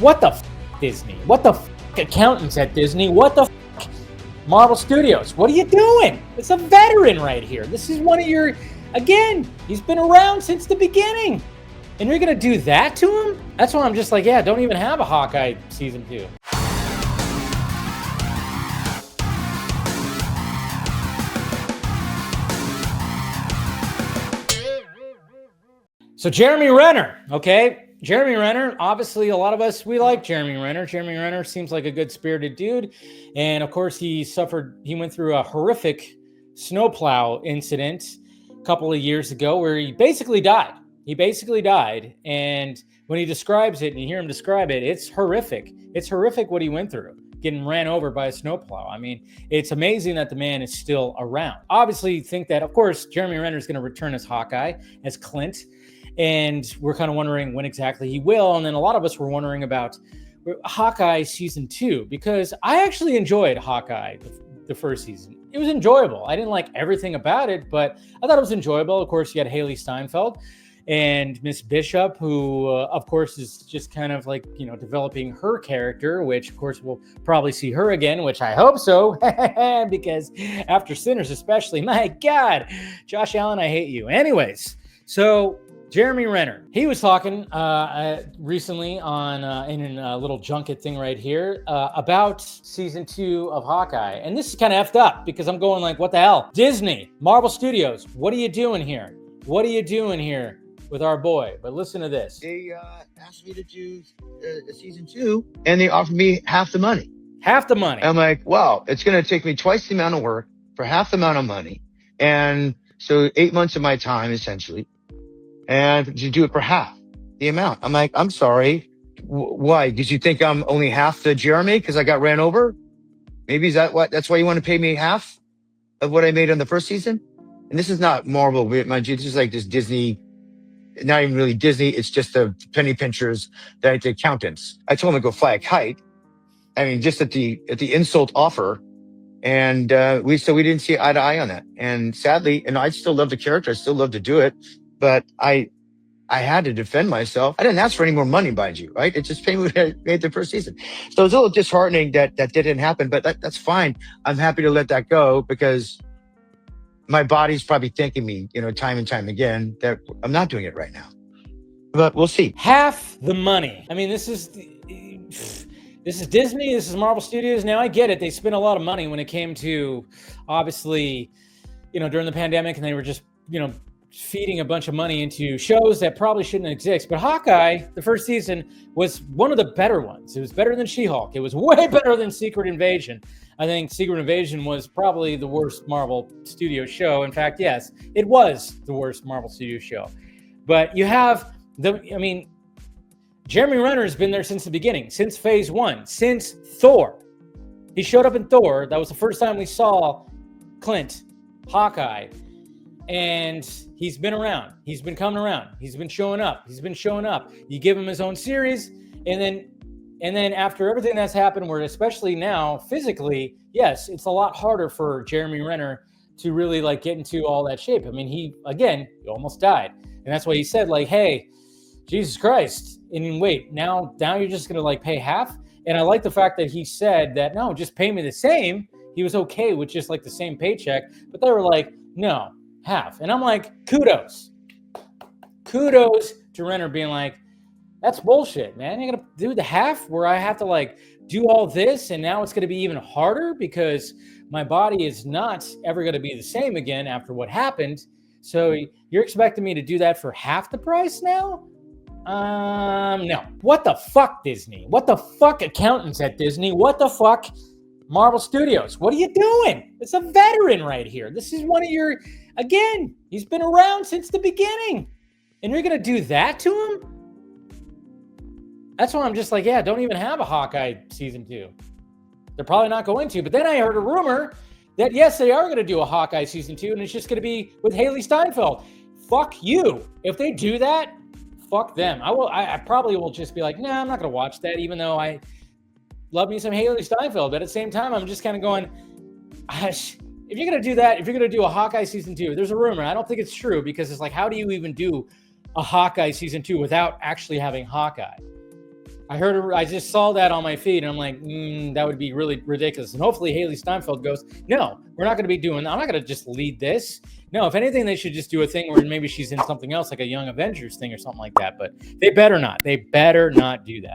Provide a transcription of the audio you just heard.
What the Disney? What the accountants at Disney? What the Marvel Studios? What are you doing? It's a veteran right here. This is one of your, again, he's been around since the beginning. And you're going to do that to him? That's why I'm just like, yeah, don't even have a Hawkeye season 2. So Jeremy Renner, okay? Jeremy Renner, obviously a lot of us, we like Jeremy Renner. Jeremy Renner seems like a good-spirited dude. And of course, he went through a horrific snowplow incident a couple of years ago where he basically died. And when he describes it and you hear him describe it, it's horrific. It's horrific what he went through, getting ran over by a snowplow. I mean, it's amazing that the man is still around. Obviously, think that, of course, Jeremy Renner is going to return as Hawkeye, as Clint. And we're kind of wondering when exactly he will. And then a lot of us were wondering about Hawkeye season 2, because I actually enjoyed Hawkeye, the first season. It was enjoyable. I didn't like everything about it, but I thought it was enjoyable. Of course, you had Haley Steinfeld and Miss Bishop, who, of course, is just kind of like, developing her character, which, of course, we'll probably see her again, which I hope so, because after Sinners especially, my God, Josh Allen, I hate you. Anyways, so Jeremy Renner, he was talking recently on in a little junket thing right here about season 2 of Hawkeye. And this is kind of effed up because I'm going like, what the hell? Disney, Marvel Studios, what are you doing here? What are you doing here with our boy? But listen to this. They asked me to do season 2 and they offered me half the money. Half the money. I'm like, wow, it's going to take me twice the amount of work for half the amount of money. And so 8 months of my time, essentially. And to do it for half the amount. I'm like, I'm sorry. Why? Did you think I'm only half the Jeremy because I got ran over? Maybe that's why you want to pay me half of what I made on the first season? And this is not Marvel, mind you. This is like this Disney, not even really Disney. It's just the penny pinchers, the accountants. I told them to go fly a kite. I mean, just at the insult offer. And we didn't see eye to eye on that. And sadly, and I still love the character. I still love to do it. But I had to defend myself. I didn't ask for any more money, mind you, right? It just paid me what I made the first season. So it's a little disheartening that didn't happen, but that's fine. I'm happy to let that go because my body's probably thanking me, time and time again that I'm not doing it right now. But we'll see. Half the money. I mean, this is Disney. This is Marvel Studios. Now I get it. They spent a lot of money when it came to, obviously, during the pandemic, and they were just, feeding a bunch of money into shows that probably shouldn't exist. But Hawkeye, the first season, was one of the better ones. It was better than She-Hulk. It was way better than Secret Invasion. I think Secret Invasion was probably the worst Marvel Studios show. In fact, yes, it was the worst Marvel Studios show. But you have Jeremy Renner has been there since the beginning, since phase 1, since Thor. He showed up in Thor. That was the first time we saw Clint, Hawkeye. And he's been around. He's been coming around. He's been showing up. You give him his own series, and then after everything that's happened, where especially now physically, yes, it's a lot harder for Jeremy Renner to really get into all that shape. I mean, he almost died, and that's why he said hey, Jesus Christ, and wait, now you're just gonna pay half. And I like the fact that he said that no, just pay me the same. He was okay with just the same paycheck, but they were like, no. Half. And I'm like, kudos to Renner being like, that's bullshit, man. You're gonna do the half where I have to do all this, and now it's gonna be even harder because my body is not ever gonna be the same again after what happened. So you're expecting me to do that for half the price now? No. What the fuck, Disney? What the fuck, accountants at Disney? What the fuck, Marvel Studios? What are you doing? It's a veteran right here. This is one of your, again, he's been around since the beginning. And you're going to do that to him? That's why I'm just like, yeah, don't even have a Hawkeye season 2. They're probably not going to. But then I heard a rumor that, yes, they are going to do a Hawkeye season 2, and it's just going to be with Haley Steinfeld. Fuck you. If they do that, fuck them. I probably will just be like, nah, I'm not going to watch that, even though I love me some Haley Steinfeld. But at the same time, I'm just kind of going, if you're going to do that, if you're going to do a Hawkeye season 2, there's a rumor. I don't think it's true because it's how do you even do a Hawkeye season 2 without actually having Hawkeye? I heard her, I just saw that on my feed and I'm like, that would be really ridiculous. And hopefully Haley Steinfeld goes, no, we're not going to be doing, I'm not going to just lead this. No, if anything, they should just do a thing where maybe she's in something else, like a Young Avengers thing or something like that. But they better not do that.